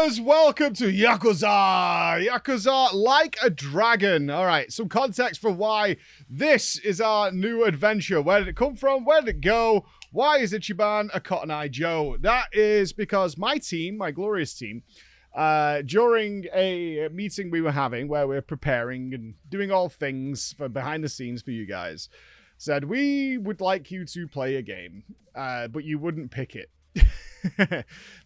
Gamers, welcome to Yakuza! Yakuza Like a Dragon. Alright, some context for why this is our new adventure. Where did it come from? Where did it go? Why is Ichiban a Cotton Eye Joe? That is because my team, my glorious team, during a meeting we were having where we were preparing and doing all things for behind the scenes for you guys, said we would like you to play a game, but you wouldn't pick it.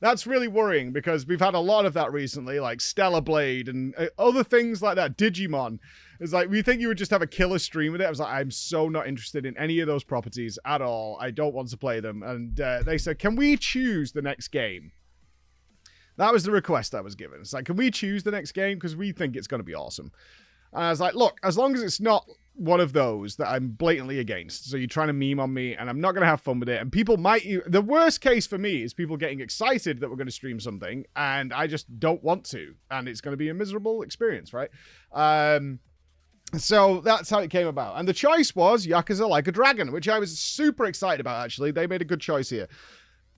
That's really worrying because we've had a lot of that recently, like Stellar Blade and other things like that. Digimon. It's like, we think you would just have a killer stream with it. I was like, I'm so not interested in any of those properties at all. I don't want to play them. And they said, can we choose the next game? That was the request I was given. It's like, can we choose the next game? Because we think it's going to be awesome. And I was like, look, as long as it's not one of those that I'm blatantly against. So you're trying to meme on me and I'm not going to have fun with it. And people might... The worst case for me is people getting excited that we're going to stream something and I just don't want to. And it's going to be a miserable experience, right? So that's how it came about. And the choice was Yakuza Like a Dragon, which I was super excited about, actually. They made a good choice here.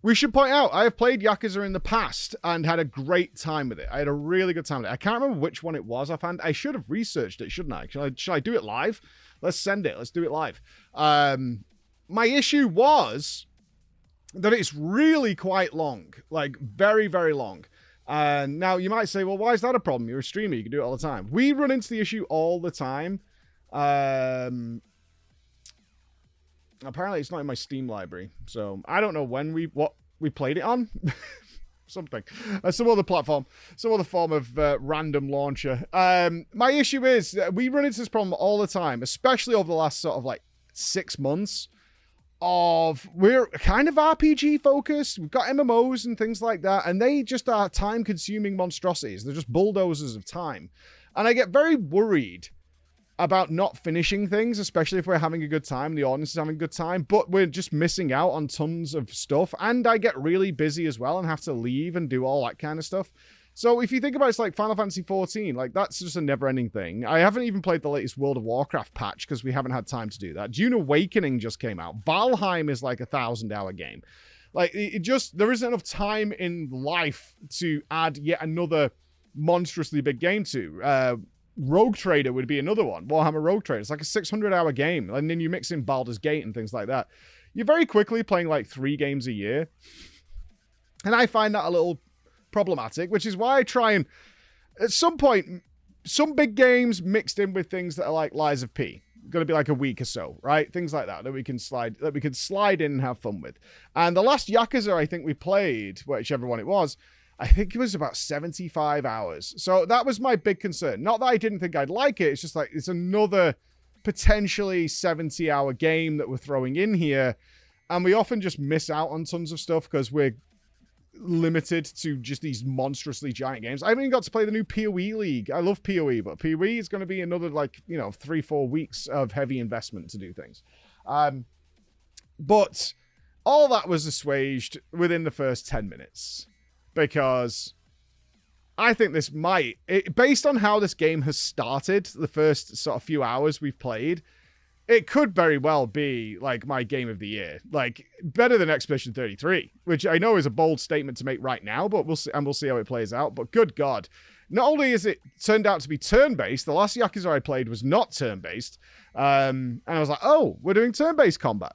We should point out, I have played Yakuza in the past and had a great time with it. I had a really good time with it. I can't remember which one it was offhand. I should have researched it, shouldn't I? Should I do it live? Let's send it. Let's do it live. My issue was that it's really quite long. Like, very, very long. Now, you might say, well, why is that a problem? You're a streamer. You can do it all the time. We run into the issue all the time. Apparently it's not in my Steam library, so I don't know when we played it on. Something. Some other platform. Some other form of random launcher. My issue is we run into this problem all the time, especially over the last sort of like 6 months we're kind of RPG focused. We've got MMOs and things like that, and they just are time consuming monstrosities. They're just bulldozers of time. And I get very worried about not finishing things, especially if we're having a good time, the audience is having a good time, but we're just missing out on tons of stuff, and I get really busy as well and have to leave and do all that kind of stuff. So if you think about it, it's like Final Fantasy XIV, like that's just a never-ending thing. I haven't even played the latest World of Warcraft patch because we haven't had time to do that. Dune Awakening just came out. Valheim is like a 1,000-hour game. Like, there isn't enough time in life to add yet another monstrously big game to. Rogue Trader would be another one. Warhammer Rogue Trader. It's like a 600-hour game. And then you mix in Baldur's Gate and things like that. You're very quickly playing like 3 games a year. And I find that a little problematic, which is why I try and, at some point, some big games mixed in with things that are like Lies of P. Going to be like a week or so, right? Things like that we can slide in and have fun with. And the last Yakuza I think we played, whichever one it was, I think it was about 75 hours. So that was my big concern. Not that I didn't think I'd like it. It's just like, it's another potentially 70-hour game that we're throwing in here. And we often just miss out on tons of stuff because we're limited to just these monstrously giant games. I haven't even got to play the new PoE League. I love PoE, but PoE is going to be another, like, 3-4 weeks of heavy investment to do things. But all that was assuaged within the first 10 minutes. Because I think this might, based on how this game has started, the first sort of few hours we've played, it could very well be like my game of the year. Like, better than Expedition 33, which I know is a bold statement to make right now, but we'll see, and we'll see how it plays out. But good God, not only is it turned out to be turn-based, the last Yakuza I played was not turn-based. And I was like, oh, we're doing turn-based combat.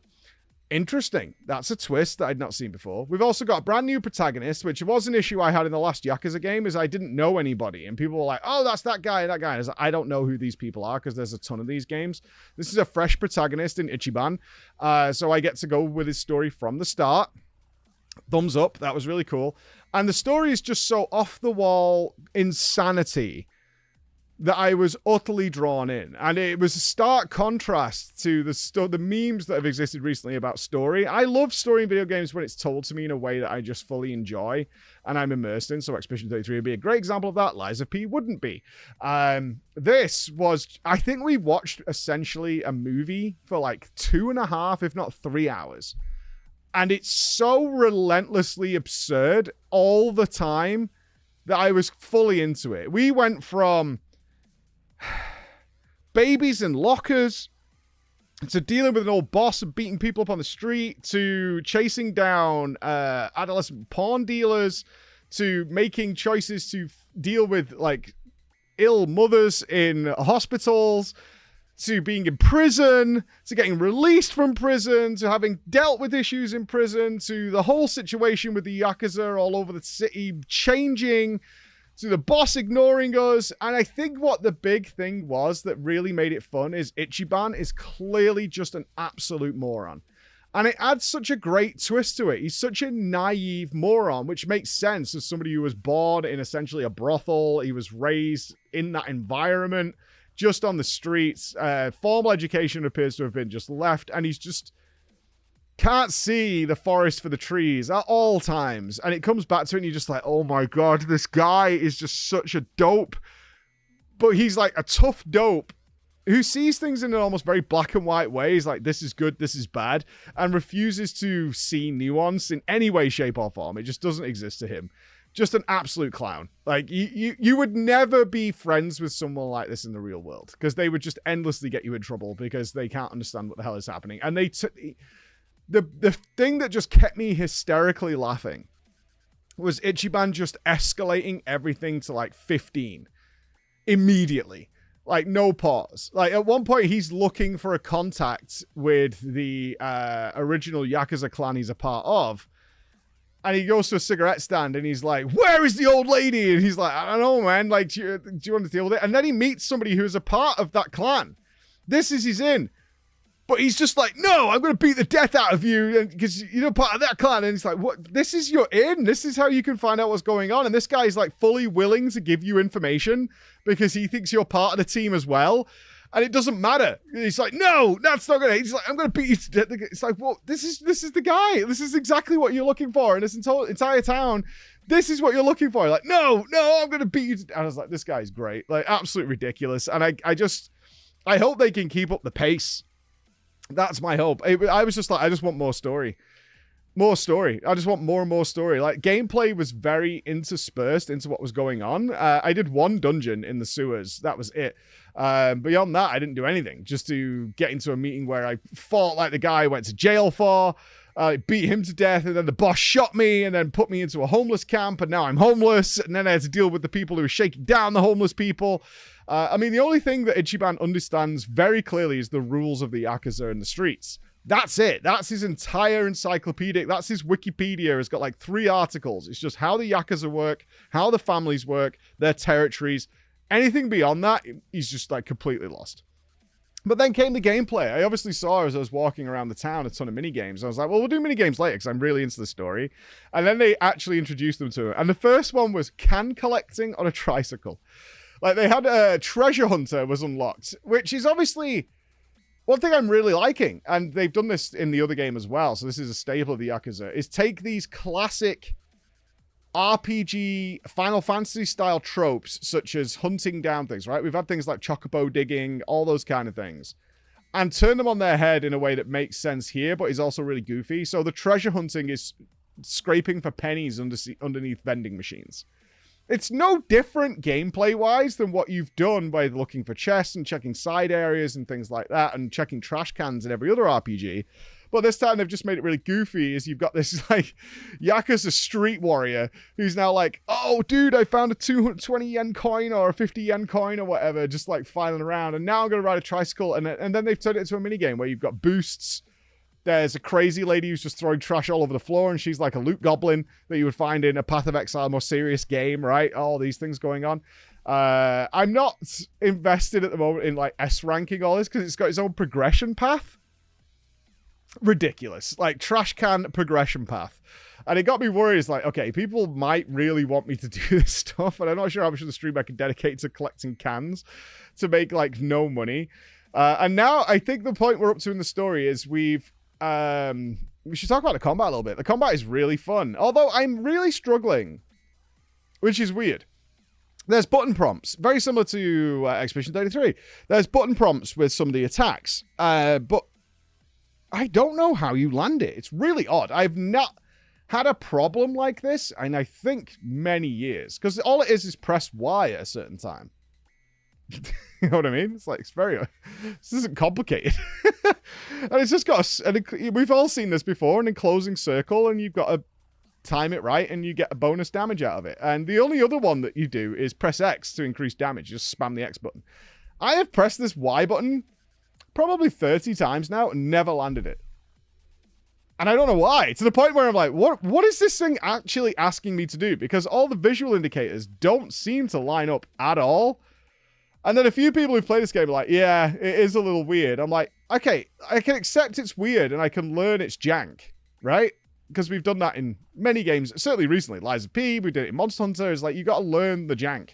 Interesting. That's a twist that I'd not seen before. We've also got a brand new protagonist, which was an issue I had in the last Yakuza game, is I didn't know anybody. And people were like, oh, that's that guy and that guy. And I was like, I don't know who these people are because there's a ton of these games. This is a fresh protagonist in Ichiban. So I get to go with his story from the start. Thumbs up. That was really cool. And the story is just so off-the-wall insanity that I was utterly drawn in. And it was a stark contrast to the memes that have existed recently about story. I love story in video games when it's told to me in a way that I just fully enjoy and I'm immersed in. So Expedition 33 would be a great example of that. Lies of P wouldn't be. This was, I think we watched essentially a movie for like 2.5, if not 3 hours. And it's so relentlessly absurd all the time that I was fully into it. We went from babies in lockers to dealing with an old boss and beating people up on the street to chasing down adolescent porn dealers to making choices to deal with like ill mothers in hospitals, to being in prison, to getting released from prison, to having dealt with issues in prison, to the whole situation with the Yakuza all over the city changing, to the boss ignoring us. And I think what the big thing was that really made it fun is Ichiban is clearly just an absolute moron. And it adds such a great twist to it. He's such a naive moron, which makes sense as somebody who was born in essentially a brothel. He was raised in that environment, just on the streets. Formal education appears to have been just left, and he's just can't see the forest for the trees at all times. And it comes back to it, and you're just like, oh my God, this guy is just such a dope. But he's like a tough dope who sees things in an almost very black and white way. He's like, this is good, this is bad, and refuses to see nuance in any way, shape, or form. It just doesn't exist to him. Just an absolute clown. Like, you would never be friends with someone like this in the real world, because they would just endlessly get you in trouble because they can't understand what the hell is happening. And the thing that just kept me hysterically laughing was Ichiban just escalating everything to like 15 immediately. Like, no pause. Like, at one point, he's looking for a contact with the original Yakuza clan he's a part of. And he goes to a cigarette stand, and he's like, where is the old lady? And he's like, I don't know, man. Like, do you want to deal with it? And then he meets somebody who is a part of that clan. This is his in. But he's just like, no, I'm going to beat the death out of you because you're part of that clan. And he's like, what? This is your in? This is how you can find out what's going on. And this guy is like fully willing to give you information because he thinks you're part of the team as well. And it doesn't matter. He's like, no, that's not going to. He's like, I'm going to beat you to death. It's like, well, this is the guy. This is exactly what you're looking for in this entire town. This is what you're looking for. You're like, no, I'm going to beat you to death. And I was like, this guy's great. Like, absolutely ridiculous. And I hope they can keep up the pace. That's my hope. I was just like, I just want more story. More story. I just want more and more story. Like, gameplay was very interspersed into what was going on. I did one dungeon in the sewers. That was it. Beyond that, I didn't do anything. Just to get into a meeting where I fought like the guy I went to jail for. Beat him to death, and then the boss shot me and then put me into a homeless camp, and now I'm homeless, and then I had to deal with the people who were shaking down the homeless people. I mean, the only thing that Ichiban understands very clearly is the rules of the Yakuza in the streets. That's it. That's his entire encyclopedic. That's his Wikipedia. It's got like 3 articles. It's just how the Yakuza work, how the families work, their territories. Anything beyond that, he's just like completely lost. But then came the gameplay. I obviously saw as I was walking around the town a ton of minigames. I was like, well, we'll do minigames later because I'm really into the story. And then they actually introduced them to it. And the first one was can collecting on a tricycle. Like, they had a treasure hunter was unlocked, which is obviously one thing I'm really liking. And they've done this in the other game as well. So this is a staple of the Yakuza, is take these classic RPG Final Fantasy style tropes, such as hunting down things, right? We've had things like chocobo digging, all those kind of things, and turn them on their head in a way that makes sense here, but is also really goofy. So the treasure hunting is scraping for pennies underneath vending machines. It's no different gameplay-wise than what you've done by looking for chests and checking side areas and things like that, and checking trash cans in every other RPG. But this time they've just made it really goofy, as you've got this, like, Yakuza street warrior who's now like, oh, dude, I found a 220 yen coin or a 50 yen coin or whatever, just, like, filing around, and now I'm going to ride a tricycle. And then they've turned it into a minigame where you've got boosts. There's a crazy lady who's just throwing trash all over the floor, and she's like a loot goblin that you would find in a Path of Exile, more serious game, right? All these things going on. I'm not invested at the moment in, like, S-ranking all this because it's got its own progression path. Ridiculous. Like, trash can progression path. And it got me worried. It's like, okay, people might really want me to do this stuff, and I'm not sure how much of the stream I can dedicate to collecting cans to make, like, no money. And now I think the point we're up to in the story is we should talk about the combat a little bit. The combat is really fun, although I'm really struggling, which is weird. There's button prompts, very similar to Expedition 33. There's button prompts with some of the attacks, but I don't know how you land it. It's really odd. I've not had a problem like this in, I think, many years, because all it is press Y at a certain time. You know what I mean? It's like, this isn't complicated. And it's just got we've all seen this before, an enclosing circle, and you've got time it right and you get a bonus damage out of it. And the only other one that you do is press X to increase damage. Just spam the X button. I have pressed this Y button probably 30 times now and never landed it. And I don't know why. To the point where I'm like, what is this thing actually asking me to do? Because all the visual indicators don't seem to line up at all. And then a few people who've played this game are like, yeah, it is a little weird. I'm like, okay, I can accept it's weird and I can learn it's jank, right? Because we've done that in many games, certainly recently. Lies of P, we did it in Monster Hunter. It's like, you got to learn the jank.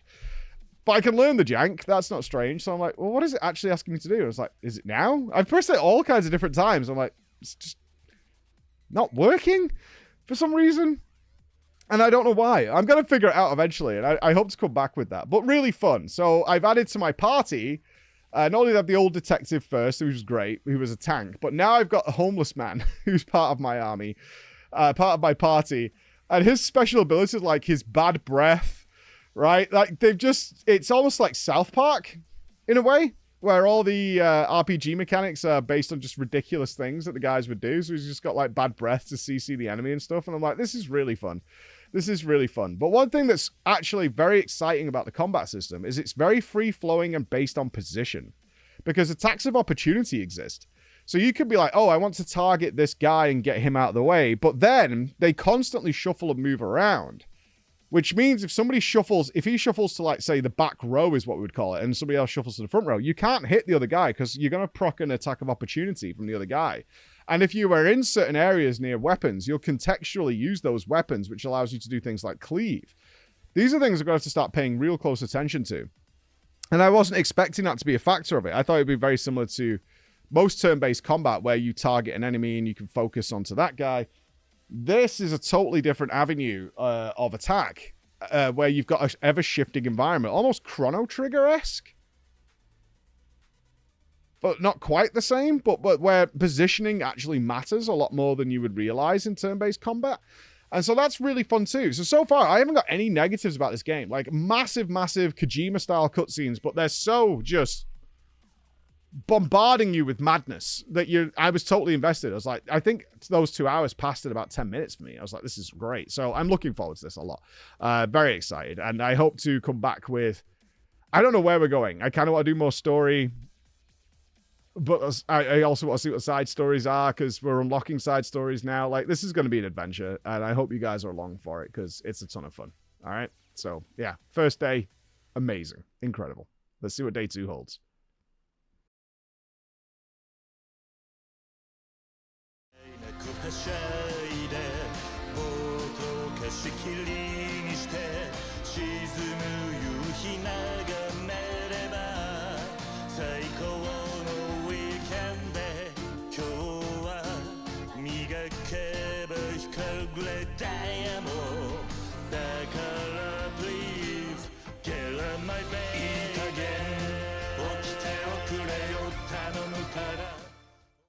But I can learn the jank. That's not strange. So I'm like, well, what is it actually asking me to do? I was like, is it now? I've pressed it all kinds of different times. I'm like, it's just not working for some reason. And I don't know why. I'm going to figure it out eventually. And I hope to come back with that. But really fun. So I've added to my party. Not only have the old detective first, who was great, who was a tank. But now I've got a homeless man who's part of my army. Part of my party. And his special ability is like his bad breath. Right? Like they've just... It's almost like South Park in a way. Where all the RPG mechanics are based on just ridiculous things that the guys would do. So he's just got like bad breath to CC the enemy and stuff. And I'm like, this is really fun. This is really fun. But one thing that's actually very exciting about the combat system is it's very free-flowing and based on position. Because attacks of opportunity exist. So you could be like, oh, I want to target this guy and get him out of the way. But then they constantly shuffle and move around. Which means if somebody shuffles, if he shuffles to like, say, the back row is what we would call it, and somebody else shuffles to the front row, you can't hit the other guy because you're going to proc an attack of opportunity from the other guy. And if you are in certain areas near weapons, you'll contextually use those weapons, which allows you to do things like cleave. These are things I'm going to have to start paying real close attention to. And I wasn't expecting that to be a factor of it. I thought it would be very similar to most turn-based combat where you target an enemy and you can focus onto that guy. This is a totally different avenue of attack where you've got an ever-shifting environment, almost Chrono Trigger-esque. But not quite the same, but where positioning actually matters a lot more than you would realize in turn-based combat. And so that's really fun too. So far, I haven't got any negatives about this game. Like, massive, massive Kojima-style cutscenes, but they're so just bombarding you with madness that I was totally invested. I was like, I think those 2 hours passed in about 10 minutes for me. I was like, this is great. So I'm looking forward to this a lot. Very excited. And I hope to come back with, I don't know where we're going. I kind of want to do more story. But I also want to see what the side stories are because we're unlocking side stories now. Like, this is going to be an adventure, and I hope you guys are along for it because it's a ton of fun. All right? So, yeah. First day, amazing. Incredible. Let's see what day 2 holds. Diamond